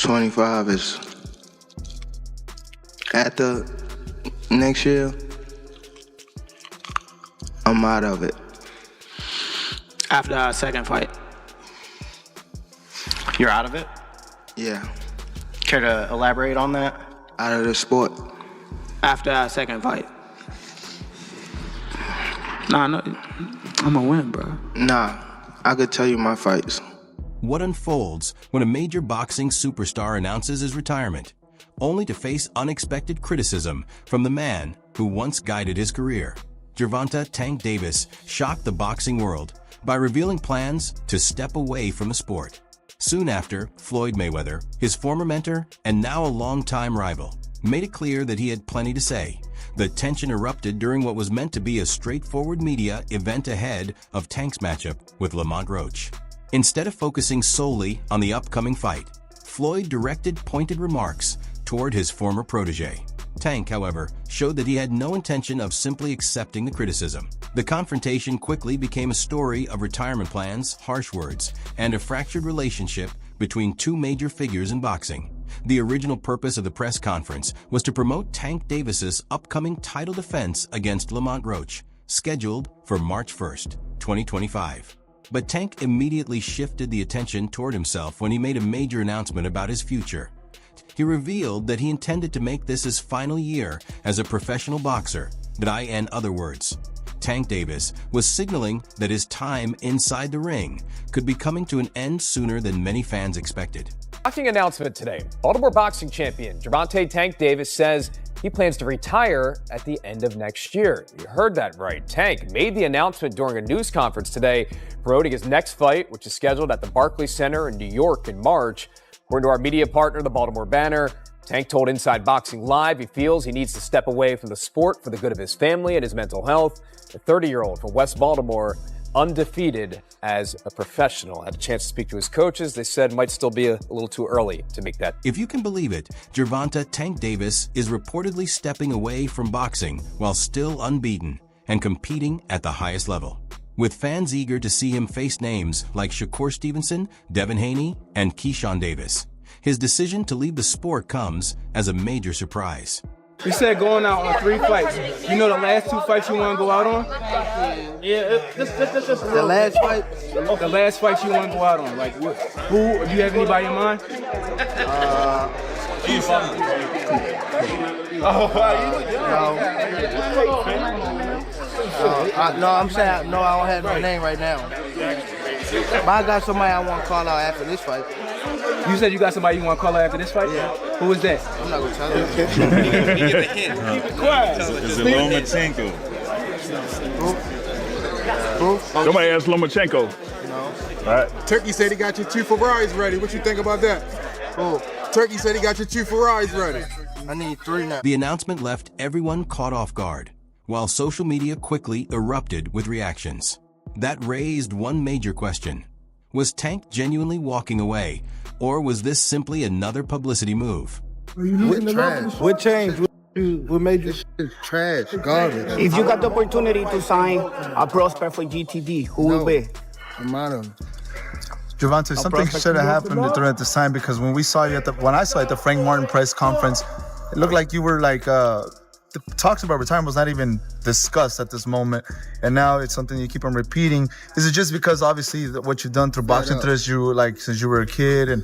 25 is after next year, I'm out of it. After our second fight. You're out of it? Yeah, Care to elaborate on that? out of the sport. After our second fight. Nah, no, I'm gonna win, bro. Nah, I could tell you my fights. What unfolds when a major boxing superstar announces his retirement, only to face unexpected criticism from the man who once guided his career? Gervonta "Tank" Davis shocked the boxing world by revealing plans to step away from the sport. Soon after, Floyd Mayweather, his former mentor and now a longtime rival, made it clear that he had plenty to say. The tension erupted during what was meant to be a straightforward media event ahead of Tank's matchup with Roach. Instead of focusing solely on the upcoming fight, Floyd directed pointed remarks toward his former protege. Tank, however, showed that he had no intention of simply accepting the criticism. The confrontation quickly became a story of retirement plans, harsh words, and a fractured relationship between two major figures in boxing. The original purpose of the press conference was to promote Tank Davis's upcoming title defense against Roach, scheduled for March 1st, 2025. But Tank immediately shifted the attention toward himself when he made a major announcement about his future. He revealed that he intended to make this his final year as a professional boxer. That in other words, Tank Davis was signaling that his time inside the ring could be coming to an end sooner than many fans expected. Shocking announcement today. Baltimore boxing champion Gervonta "Tank" Davis says he plans to retire at the end of next year. You heard that right. Tank made the announcement during a news conference today, promoting his next fight, which is scheduled at the Barclays Center in New York in March. According to our media partner, the Baltimore Banner, Tank told Inside Boxing Live he feels he needs to step away from the sport for the good of his family and his mental health. The 30-year-old from West Baltimore, undefeated as a professional. Had a chance to speak to his coaches. They said it might still be a little too early to make that. If you can believe it, Gervonta "Tank" Davis is reportedly stepping away from boxing while still unbeaten and competing at the highest level. With fans eager to see him face names like Shakur Stevenson, Devin Haney, and Keyshawn Davis, his decision to leave the sport comes as a major surprise. You said going out on 3 fights. You know the last 2 fights you want to go out on? Yeah, The last fight? The last fights you want to go out on. Like, who? Do you have anybody in mind? No, I'm saying no. I don't have no name right now. But I got somebody I want to call out after this fight. You said you got somebody you want to call out after this fight? Yeah. Who is that? I'm not gonna tell you. Keep it quiet. Is it Lomachenko? Who? Somebody asked Lomachenko. No. All right. Turkey said he got your 2 Ferraris ready. What you think about that? Who? Turkey said he got your 2 Ferraris ready. I need 3 now. The announcement left everyone caught off guard, while social media quickly erupted with reactions. That raised one major question. Was Tank genuinely walking away, or was this simply another publicity move? What changed? What made this shit trash? Garbage. If you got the opportunity to sign a prospect for GTD, who will be? I'm out of it. Gervonta, something should have happened during the time, because when I saw you at the Frank Martin press conference, it looked like you were like the talks about retirement was not even discussed at this moment, and now it's something you keep on repeating. Is it just because obviously what you've done through boxing since you were a kid and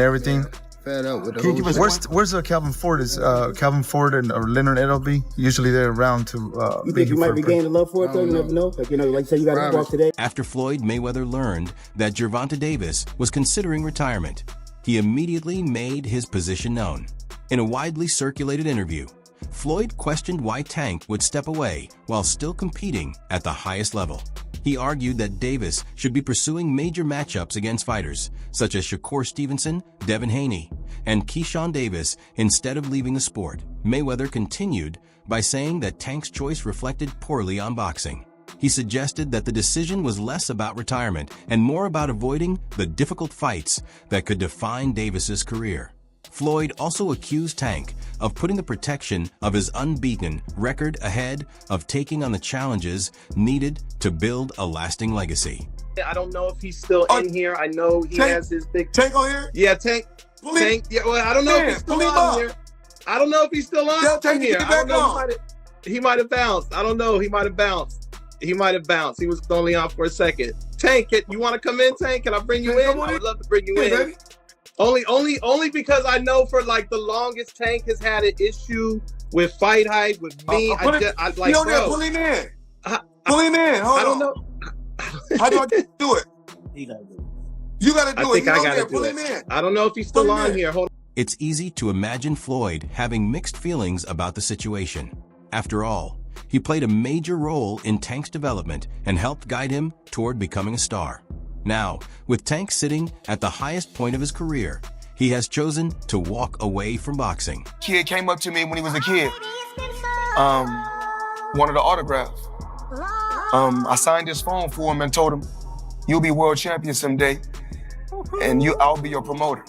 everything? Fed up with Where's Calvin Ford? Is Calvin Ford and or Leonard Edelby? Usually they're around to. You think you might be gaining love for it though? You never know. Like like say you got to walk today. After Floyd Mayweather learned that Gervonta Davis was considering retirement, he immediately made his position known. In a widely circulated interview, Floyd questioned why Tank would step away while still competing at the highest level. He argued that Davis should be pursuing major matchups against fighters such as Shakur Stevenson, Devin Haney, and Keyshawn Davis instead of leaving the sport. Mayweather continued by saying that Tank's choice reflected poorly on boxing. He suggested that the decision was less about retirement and more about avoiding the difficult fights that could define Davis's career. Floyd also accused Tank of putting the protection of his unbeaten record ahead of taking on the challenges needed to build a lasting legacy. I don't know if he's still in here. I know he has his big... Tank on here? Yeah, Tank. Tank, yeah, well, I don't know if he's still on here. I don't know if he's still on here. I don't know. He might have bounced. I don't know. He might have bounced. He was only on for a second. Tank, you want to come in, Tank? Can I bring you in? I would love to bring you in. Baby. Only because I know for like the longest, Tank has had an issue with fight hype with me. Pull him in. Pull him in. Hold on. I don't know. How do I do it? You got to do it. I got to do it. I don't know if he's still on here. Hold on. It's easy to imagine Floyd having mixed feelings about the situation. After all, he played a major role in Tank's development and helped guide him toward becoming a star. Now, with Tank sitting at the highest point of his career, he has chosen to walk away from boxing. Kid came up to me when he was a kid. Wanted an autograph. I signed his phone for him and told him, "You'll be world champion someday, and I'll be your promoter."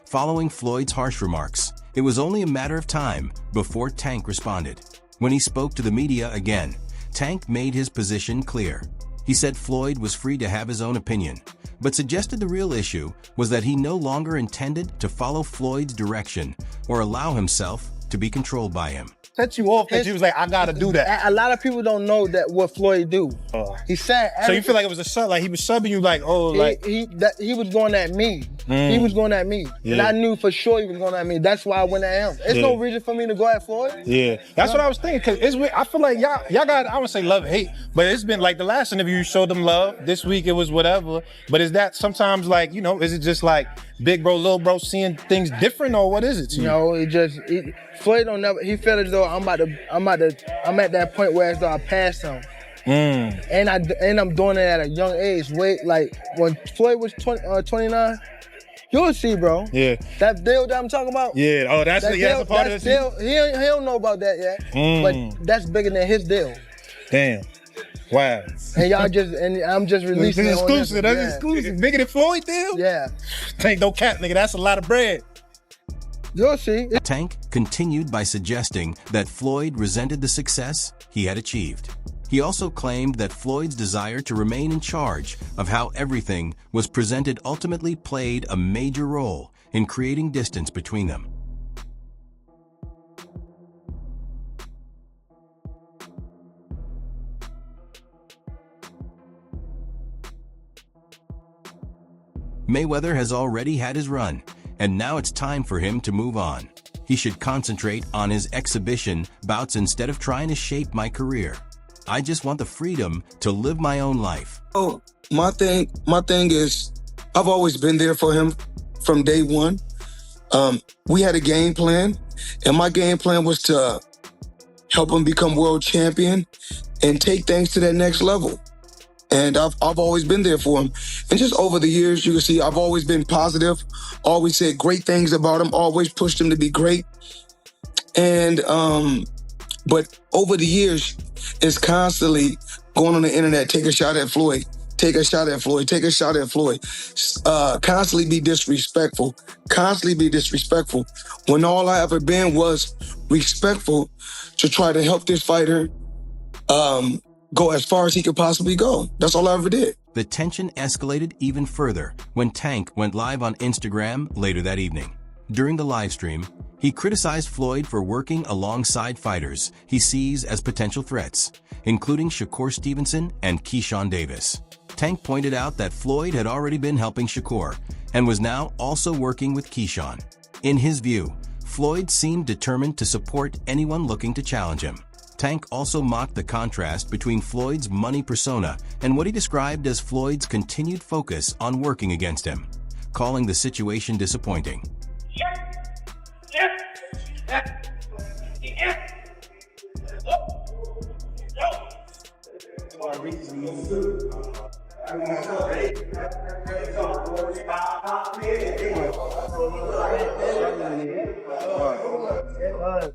Following Floyd's harsh remarks, it was only a matter of time before Tank responded. When he spoke to the media again, Tank made his position clear. He said Floyd was free to have his own opinion, but suggested the real issue was that he no longer intended to follow Floyd's direction or allow himself to be controlled by him. Set you off that you was like, I gotta do that. A lot of people don't know that what Floyd do. He said. So you feel like it was a sub, like he was subbing you, like he was going at me. He was going at me, and I knew for sure he was going at me. That's why I went at him. There's no reason for me to go at Floyd. Yeah, that's what I was thinking. Cause I feel like y'all got, I would say love, hate, but it's been like the last interview you showed them love. This week it was whatever. But is that sometimes like, is it just like big bro, little bro seeing things different, or what is it to you? No, Floyd don't never. He felt as though I'm at that point where as though I passed him. And I'm doing it at a young age. Like when Floyd was 29, you'll see, bro. Yeah. That deal that I'm talking about. Yeah. Oh, that's a part of the deal. He don't know about that yet. But that's bigger than his deal. Damn. Wow. And I'm just releasing it. Exclusive. That's exclusive. Bigger than Floyd deal? Yeah. Tank, no cap, nigga. That's a lot of bread. You'll see. Tank continued by suggesting that Floyd resented the success he had achieved. He also claimed that Floyd's desire to remain in charge of how everything was presented ultimately played a major role in creating distance between them. Mayweather has already had his run, and now it's time for him to move on. He should concentrate on his exhibition bouts instead of trying to shape my career. I just want the freedom to live my own life. Oh, my thing is, I've always been there for him from day one. We had a game plan, and my game plan was to help him become world champion and take things to that next level. And I've always been there for him. And just over the years, you can see I've always been positive, always said great things about him, always pushed him to be great. And, but over the years, it's constantly going on the internet, take a shot at Floyd, take a shot at Floyd, take a shot at Floyd. Constantly be disrespectful, when all I ever been was respectful to try to help this fighter go as far as he could possibly go. That's all I ever did. The tension escalated even further when Tank went live on Instagram later that evening. During the live stream, he criticized Floyd for working alongside fighters he sees as potential threats, including Shakur Stevenson and Keyshawn Davis. Tank pointed out that Floyd had already been helping Shakur and was now also working with Keyshawn. In his view, Floyd seemed determined to support anyone looking to challenge him. Tank also mocked the contrast between Floyd's money persona and what he described as Floyd's continued focus on working against him, calling the situation disappointing.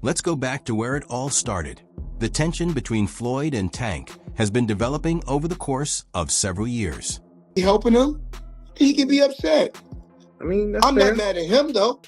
Let's go back to where it all started. The tension between Floyd and Tank has been developing over the course of several years. Helping him, he can be upset. I mean, I'm not mad at him though.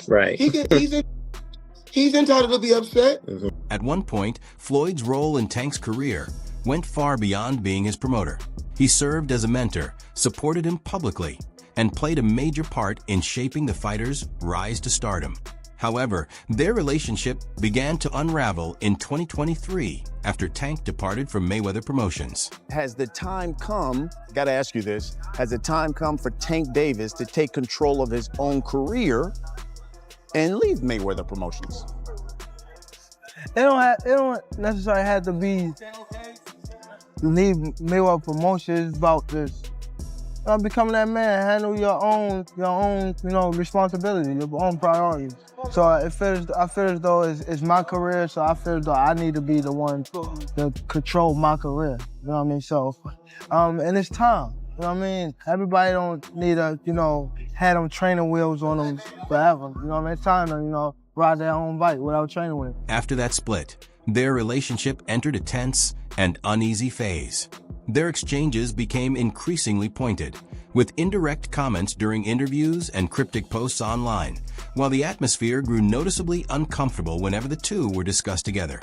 Right. He's entitled to be upset. At one point, Floyd's role in Tank's career went far beyond being his promoter. He served as a mentor, supported him publicly, and played a major part in shaping the fighter's rise to stardom. However, their relationship began to unravel in 2023 after Tank departed from Mayweather Promotions. Has the time come, gotta ask you this, has the time come for Tank Davis to take control of his own career and leave Mayweather Promotions? It don't necessarily have to be leave Mayweather Promotions. It's about this. Becoming that man, handle your own, responsibility, your own priorities. So I feel as though it's my career, so I feel as though I need to be the one to control my career. You know what I mean? So, and it's time. You know what I mean? Everybody don't need to, have them training wheels on them forever. You know what I mean? It's time to, ride their own bike without training wheels. After that split, their relationship entered a tense and uneasy phase. Their exchanges became increasingly pointed, with indirect comments during interviews and cryptic posts online, while the atmosphere grew noticeably uncomfortable whenever the two were discussed together.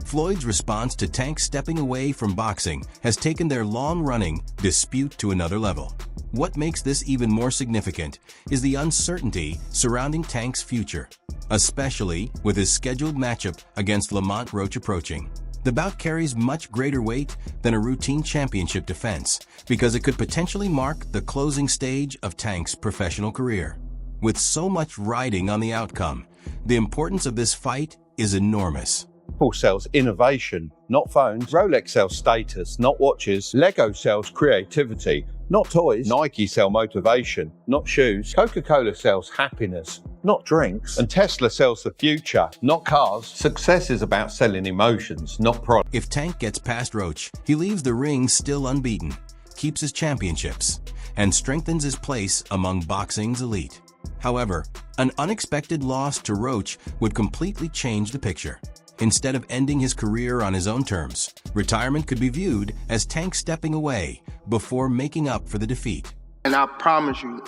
Floyd's response to Tank stepping away from boxing has taken their long-running dispute to another level. What makes this even more significant is the uncertainty surrounding Tank's future, especially with his scheduled matchup against Lamont Roach approaching. The bout carries much greater weight than a routine championship defense because it could potentially mark the closing stage of Tank's professional career. With so much riding on the outcome, the importance of this fight is enormous. Apple sells innovation, not phones. Rolex sells status, not watches. Lego sells creativity, not toys. Nike sell motivation, not shoes. Coca-Cola sells happiness, not drinks. And Tesla sells the future, not cars. Success is about selling emotions, not products. If Tank gets past Roach, he leaves the ring still unbeaten, keeps his championships, and strengthens his place among boxing's elite. However, an unexpected loss to Roach would completely change the picture. Instead of ending his career on his own terms, retirement could be viewed as Tank stepping away before making up for the defeat. And I promise you,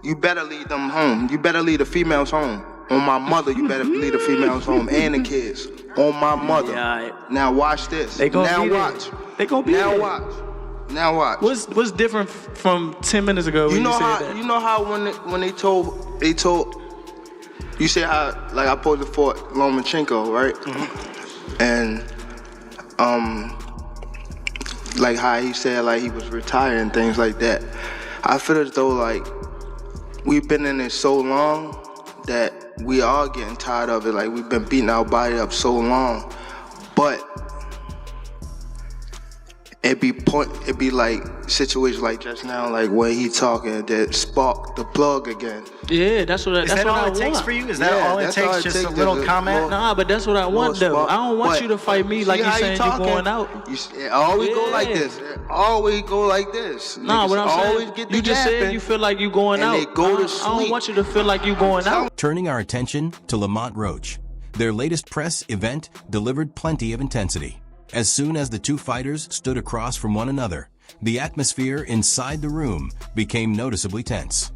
you better lead them home. You better lead the females home. On my mother, you better lead the females home and the kids. On my mother. Yeah, now watch this. They gonna now be watch. There. They gonna be now there. watch. Now watch. What's different from 10 minutes ago? You know how when they told. You see how, like, I posted for Lomachenko, right? Mm-hmm. And, like, how he said, like, he was retired and things like that. I feel as though, like, we've been in it so long that we are getting tired of it. Like, we've been beating our body up so long. But it be like situations like just now, like when he talking, that spark the plug again. Yeah, that's what I want. Is that all it takes for you? Is that all it takes? Just a little comment? Nah, but that's what I want, though. I don't want you to fight me like you saying you're going out. It always go like this. It always go like this. Nah, what I'm always saying, you just said you feel like you going out. They go to sleep. I don't want you to feel like you going out. Turning our attention to Lamont Roach, their latest press event delivered plenty of intensity. As soon as the two fighters stood across from one another, the atmosphere inside the room became noticeably tense.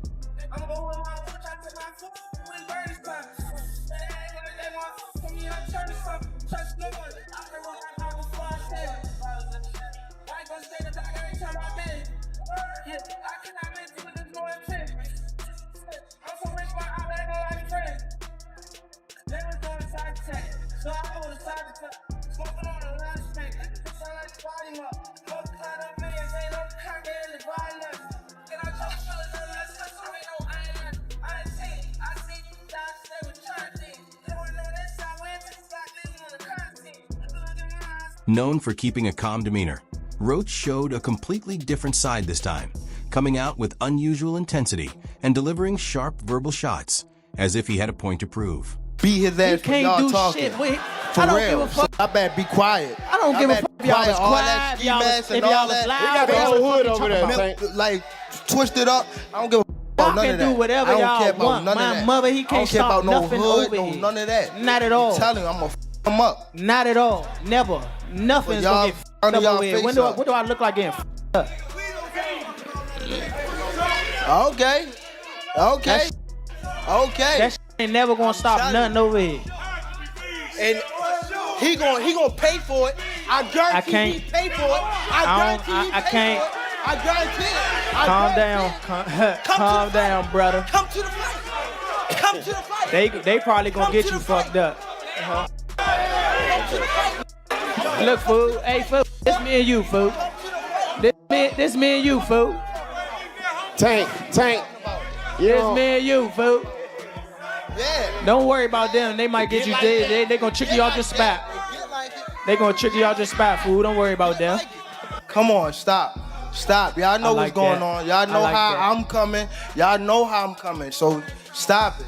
Known for keeping a calm demeanor, Roach showed a completely different side this time, coming out with unusual intensity and delivering sharp verbal shots, as if he had a point to prove. Beat his ass for y'all talking. Shit. Wait, for real. So I better be quiet. I don't give a fuck if y'all was quiet, if y'all was loud. We got the whole hood over there. Like, twist it up. I don't give a fuck about none of that. Y'all can do whatever y'all want. My mother, he can't stop nothing over here. None of that. Not at all. I'm telling you, I'm gonna f him up. Not at all. Never. Nothing's gonna get f***ed up over here. What do I look like getting f***ed up? Okay. Okay. That shit ain't never gonna stop nothing over here. and he gonna pay for it. I guarantee he pay for it. I guarantee. Calm down. Calm down, brother. Come to the fight. Come to the fight. They probably gonna get you fucked up. Look, fool. Hey, fool. This me and you, fool. This me and you, fool. Tank. This me and you, fool. Yeah. Don't worry about them. They might get you. They gonna trick you out your spot. They gonna trick you out your spot, fool. Don't worry about them. Come on, stop. Y'all know what's going on. Y'all know how I'm coming. Y'all know how I'm coming. So stop it.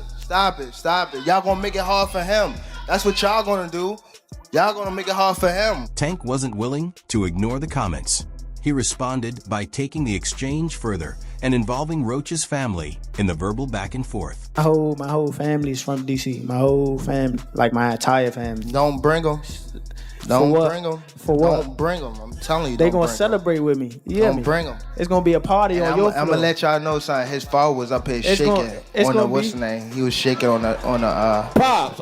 Y'all gonna make it hard for him. That's what y'all gonna do. Y'all gonna make it hard for him. Tank wasn't willing to ignore the comments. He responded by taking the exchange further and involving Roach's family in the verbal back and forth. My whole family's from DC. My whole family, like my entire family. Don't bring them. Don't bring them. For what? Don't bring them. I'm telling you. They gonna celebrate with me. Don't bring them. It's gonna be a party on your floor. I'm gonna let y'all know something. His father was up here shaking on the what's the name? He was shaking on the Pops.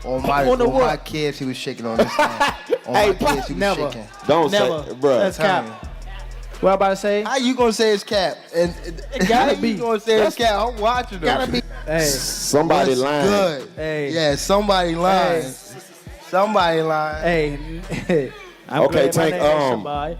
On my kids, he was shaking on this thing. On my kids, he was shaking. Don't say, bro. That's cap. What I about to say? How you gonna say it's cap? And it gotta be. You gonna say it's cap? I'm watching them. Gotta be. Hey, somebody lying. Good. Hey. Yeah, somebody lying. Hey. Somebody lying. Hey. Okay, Tank.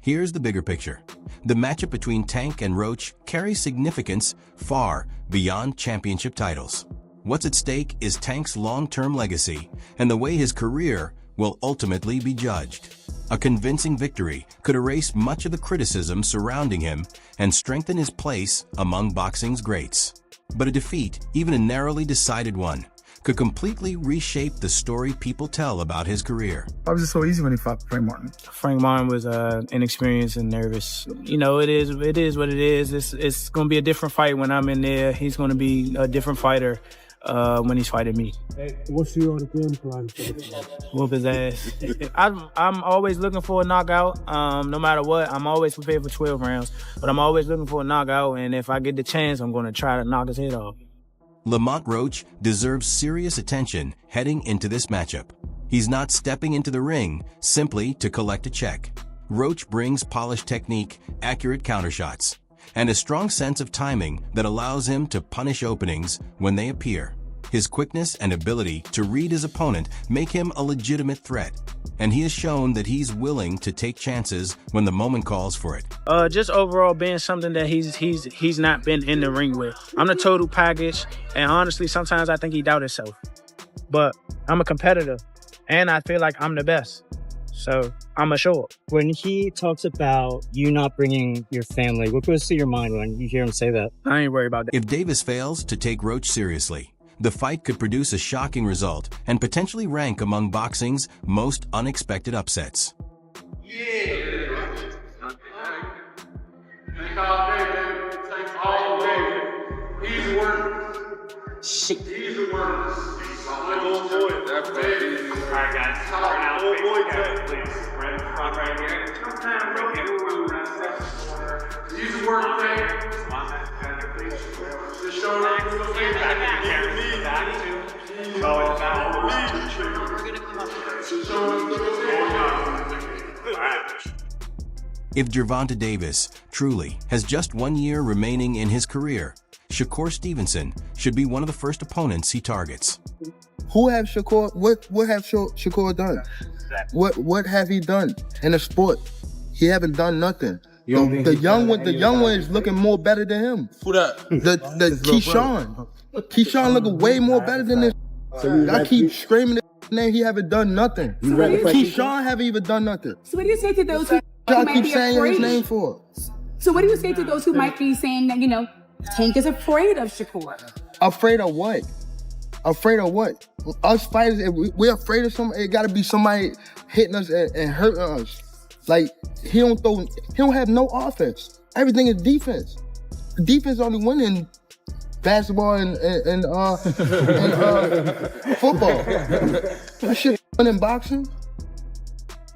Here's the bigger picture. The matchup between Tank and Roach carries significance far beyond championship titles. What's at stake is Tank's long-term legacy and the way his career will ultimately be judged. A convincing victory could erase much of the criticism surrounding him and strengthen his place among boxing's greats. But a defeat, even a narrowly decided one, could completely reshape the story people tell about his career. Why was it so easy when he fought Frank Martin? Frank Martin was inexperienced and nervous. You know, it is what it is. It's going to be a different fight when I'm in there. He's going to be a different fighter when he's fighting me. What's your game plan? Whoop his ass. I'm always looking for a knockout. No matter what, I'm always prepared for 12 rounds. But I'm always looking for a knockout, and if I get the chance, I'm going to try to knock his head off. Lamont Roach deserves serious attention heading into this matchup. He's not stepping into the ring simply to collect a check. Roach brings polished technique, accurate countershots, and a strong sense of timing that allows him to punish openings when they appear. His quickness and ability to read his opponent make him a legitimate threat, and he has shown that he's willing to take chances when the moment calls for it. Just overall being something that he's not been in the ring with. I'm the total package, and honestly, sometimes I think he doubts himself. But I'm a competitor, and I feel like I'm the best. So I'm a show up. When he talks about you not bringing your family, what goes through your mind when you hear him say that? I ain't worried about that. If Davis fails to take Roach seriously, the fight could produce a shocking result and potentially rank among boxing's most unexpected upsets. Alright guys, start out please. Right in front right here. Use the word thing. The shoulder. Back to. If Gervonta Davis truly has just 1 year remaining in his career, Shakur Stevenson should be one of the first opponents he targets. Who have Shakur? What have Shakur done? What have he done in the sport? He haven't done nothing. The young one is looking more better than him. Who that? The Keyshawn looking way more better than this. I keep screaming his name. He haven't done nothing. Keyshawn haven't even done nothing. So what do you say to those who Y'all might keep be saying afraid? his name for? So what do you say to those who might be saying that, Tank is afraid of Shakur? Afraid of what? Afraid of what? Us fighters, if we're afraid of something, it gotta be somebody hitting us and hurting us. Like, he don't have no offense. Everything is defense. Defense only win in basketball and football. That shit in boxing.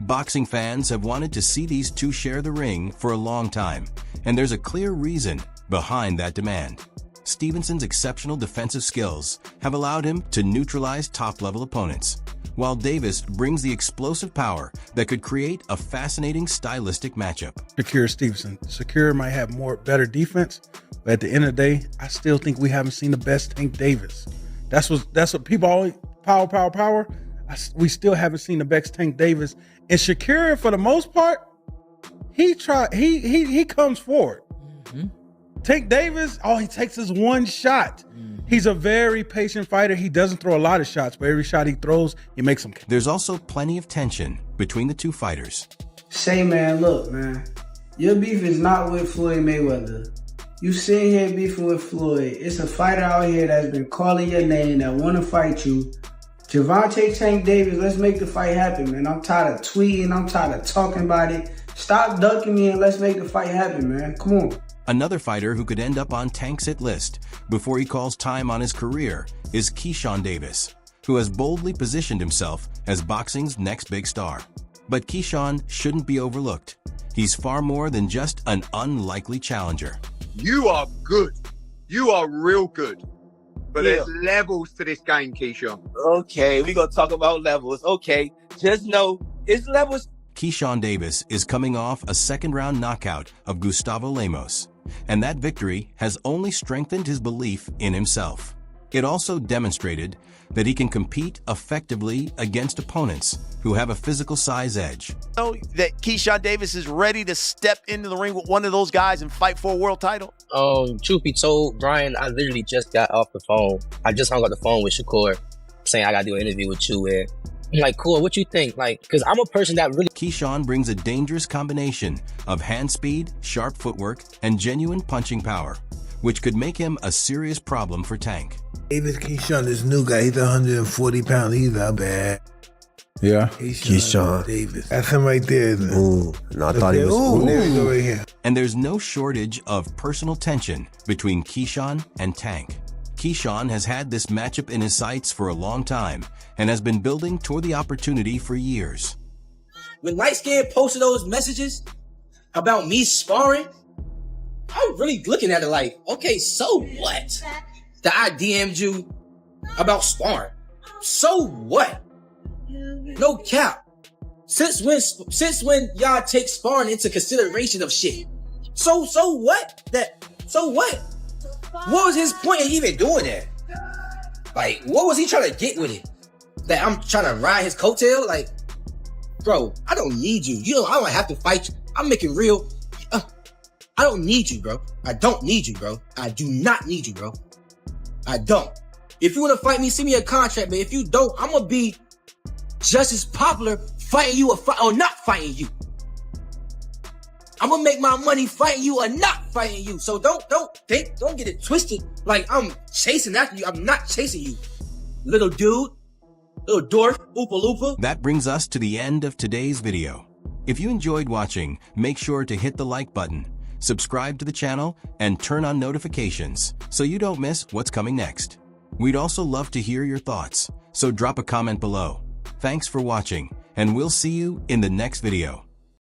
Boxing fans have wanted to see these two share the ring for a long time, and there's a clear reason behind that demand. Stevenson's exceptional defensive skills have allowed him to neutralize top-level opponents, while Davis brings the explosive power that could create a fascinating stylistic matchup. Shakir Stevenson. Shakir might have better defense, but at the end of the day, I still think we haven't seen the best Tank Davis. That's what people always power. We still haven't seen the best Tank Davis. And Shakir, for the most part, he comes forward. Mm-hmm. Tank Davis, all he takes is one shot. He's a very patient fighter. He doesn't throw a lot of shots, but every shot he throws, he makes them. There's also plenty of tension between the two fighters. Say, man, look, man. Your beef is not with Floyd Mayweather. You sitting here beefing with Floyd. It's a fighter out here that's been calling your name that want to fight you. Gervonta Tank Davis, let's make the fight happen, man. I'm tired of tweeting. I'm tired of talking about it. Stop ducking me and let's make the fight happen, man. Come on. Another fighter who could end up on Tank's hit list before he calls time on his career is Keyshawn Davis, who has boldly positioned himself as boxing's next big star. But Keyshawn shouldn't be overlooked. He's far more than just an unlikely challenger. You are good. You are real good. But there's levels to this game, Keyshawn. Okay, we're going to talk about levels. Okay, just know it's levels. Keyshawn Davis is coming off a second-round knockout of Gustavo Lemos, and that victory has only strengthened his belief in himself. It also demonstrated that he can compete effectively against opponents who have a physical size edge. Know that Keyshawn Davis is ready to step into the ring with one of those guys and fight for a world title? Truth be told, Brian, I literally just got off the phone. I just hung up the phone with Shakur saying I got to do an interview with you. And I'm like, cool, what you think? Like, because I'm a person that really... Keyshawn brings a dangerous combination of hand speed, sharp footwork, and genuine punching power, which could make him a serious problem for Tank. Davis Keyshawn, this new guy, he's 140 pounds. He's not bad. Yeah, Keyshawn Davis. That's him right there, isn't it? Ooh, no, I thought he was. Ooh, there we go right here. And there's no shortage of personal tension between Keyshawn and Tank. Keyshawn has had this matchup in his sights for a long time and has been building toward the opportunity for years. When Light Skin posted those messages about me sparring, I'm really looking at it like, okay, so what? That I DM'd you about sparring. So what? No cap. Since when y'all take sparring into consideration of shit? So what? So what? What was his point in even doing that? Like, what was he trying to get with it? That I'm trying to ride his coattail? Like, bro, I don't need you. I don't have to fight you. I'm making real. I don't need you, bro. I don't need you, bro. I do not need you, bro. I don't. If you want to fight me, send me a contract, but if you don't, I'm going to be just as popular fighting you or not fighting you. I'm going to make my money fighting you or not fighting you. So don't get it twisted like I'm chasing after you. I'm not chasing you. Little dude, little dwarf, Oopa Loopa. That brings us to the end of today's video. If you enjoyed watching, make sure to hit the like button, subscribe to the channel, and turn on notifications so you don't miss what's coming next. We'd also love to hear your thoughts, so drop a comment below. Thanks for watching, and we'll see you in the next video.